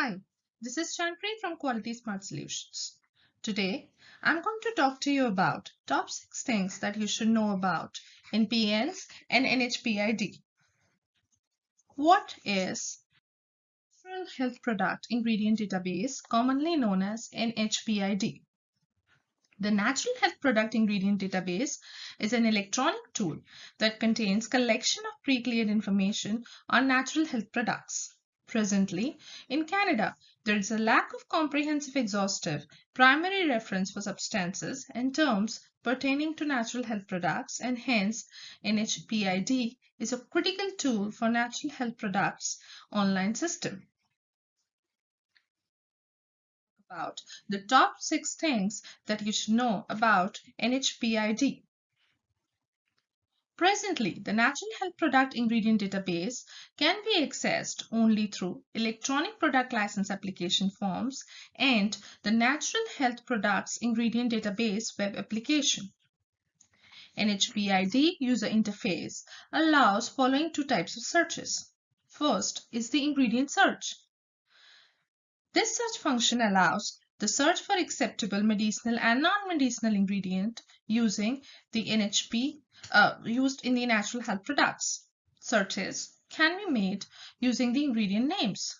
Hi, this is Chanpreet from Quality Smart Solutions. Today, I'm going to talk to you about top 6 things that you should know about NPNs and NHPID. What is Natural Health Product Ingredient Database, commonly known as NHPID? The Natural Health Product Ingredient Database is an electronic tool that contains collection of pre-cleared information on natural health products. Presently, in Canada, there is a lack of comprehensive, exhaustive primary reference for substances and terms pertaining to natural health products, and hence NHPID is a critical tool for natural health products online system. About the top 6 things that you should know about NHPID. Presently, the Natural Health Product Ingredient Database can be accessed only through electronic product license application forms and the Natural Health Products Ingredient Database web application. NHPID user interface allows following 2 types of searches. First is the ingredient search. This search function allows the search for acceptable medicinal and non-medicinal ingredient using the NHP used in the natural health products. Searches can be made using the ingredient names.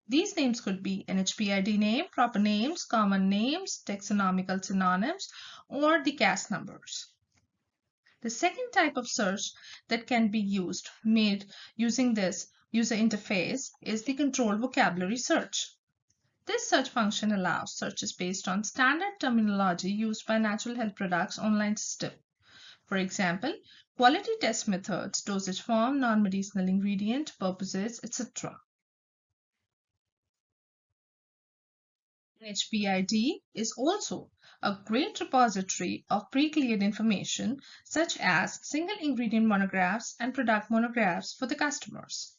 These names could be NHPID name, proper names, common names, taxonomical synonyms, or the CAS numbers. The second type of search that can be made using this user interface is the controlled vocabulary search. This search function allows searches based on standard terminology used by natural health products online system. For example, quality test methods, dosage form, non-medicinal ingredient, purposes, etc. NHPID is also a great repository of pre-cleared information such as single ingredient monographs and product monographs for the customers.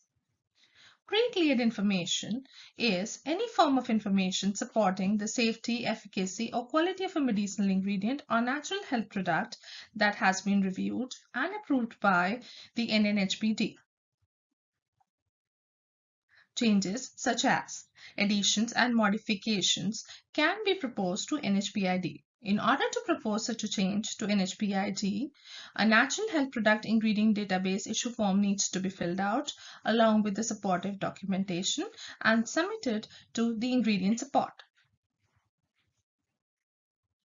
Pre-cleared information is any form of information supporting the safety, efficacy, or quality of a medicinal ingredient or natural health product that has been reviewed and approved by the NNHPD. Changes such as additions and modifications can be proposed to NHPID. In order to propose such a change to NHPID, a Natural Health Product Ingredient Database issue form needs to be filled out along with the supportive documentation and submitted to the ingredient support.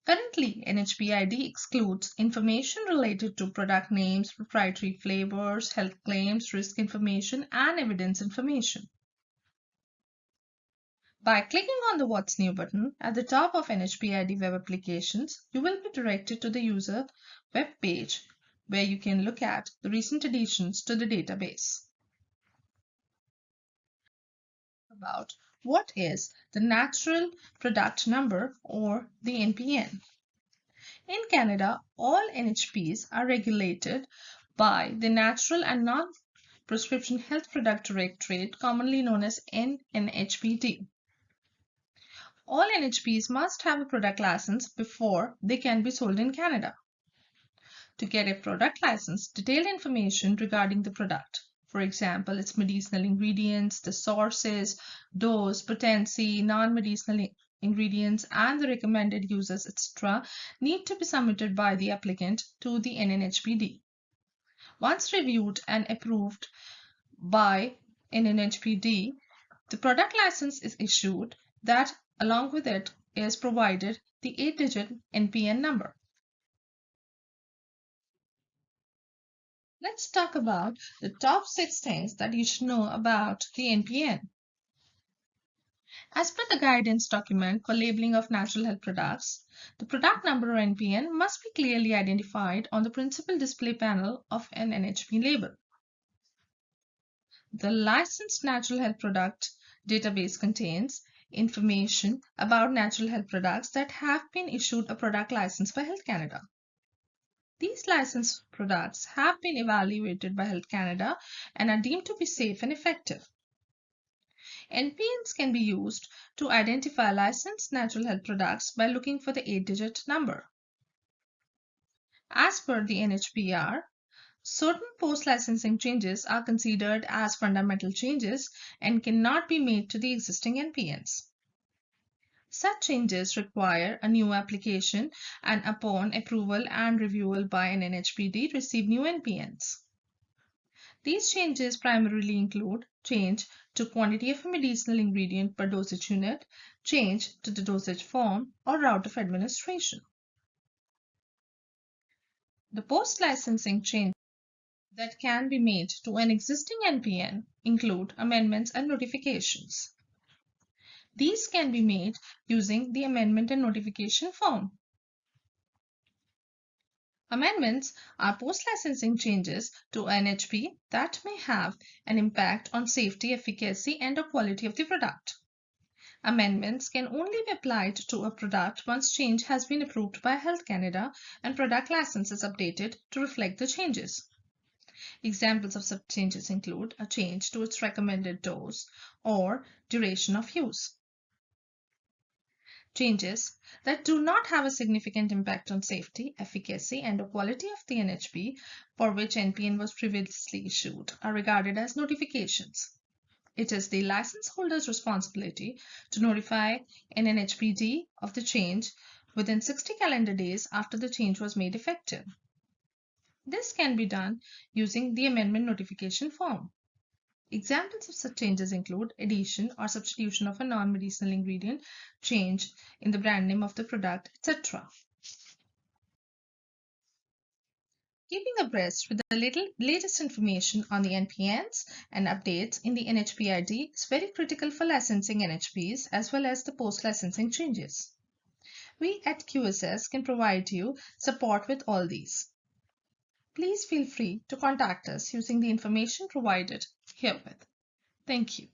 Currently, NHPID excludes information related to product names, proprietary flavors, health claims, risk information, and evidence information. By clicking on the What's New button at the top of NHPID web applications, you will be directed to the user web page where you can look at the recent additions to the database. About what is the Natural Product Number or the NPN. In Canada, all NHPs are regulated by the Natural and Non-Prescription Health Product Directorate, commonly known as NHPD. All NHPs must have a product license before they can be sold in Canada. To get a product license, detailed information regarding the product, for example, its medicinal ingredients, the sources, dose, potency, non-medicinal ingredients, and the recommended uses, etc., need to be submitted by the applicant to the NNHPD. Once reviewed and approved by NNHPD, the product license is issued. That along with it is provided the 8-digit NPN number. Let's talk about the top 6 things that you should know about the NPN. As per the guidance document for labeling of natural health products, the product number or NPN must be clearly identified on the principal display panel of an NHP label. The licensed natural health product database contains information about natural health products that have been issued a product license by Health Canada. These licensed products have been evaluated by Health Canada and are deemed to be safe and effective. NPNs can be used to identify licensed natural health products by looking for the 8-digit number. As per the NHPR, Certain post-licensing changes are considered as fundamental changes and cannot be made to the existing NPNs. Such changes require a new application and upon approval and reviewal by an NHPD receive new NPNs. These changes primarily include change to quantity of a medicinal ingredient per dosage unit, change to the dosage form or route of administration. The post-licensing changes that can be made to an existing NPN include amendments and notifications. These can be made using the amendment and notification form. Amendments are post-licensing changes to NHP that may have an impact on safety, efficacy, and/or quality of the product. Amendments can only be applied to a product once change has been approved by Health Canada and product license is updated to reflect the changes. Examples of such changes include a change to its recommended dose or duration of use. Changes that do not have a significant impact on safety, efficacy, and quality of the NHP for which NPN was previously issued are regarded as notifications. It is the license holder's responsibility to notify an NHPD of the change within 60 calendar days after the change was made effective. This can be done using the amendment notification form. Examples of such changes include addition or substitution of a non-medicinal ingredient, change in the brand name of the product, etc. Keeping abreast with the latest information on the NPNs and updates in the NHPID is very critical for licensing NHPs as well as the post-licensing changes. We at QSS can provide you support with all these. Please feel free to contact us using the information provided herewith. Thank you.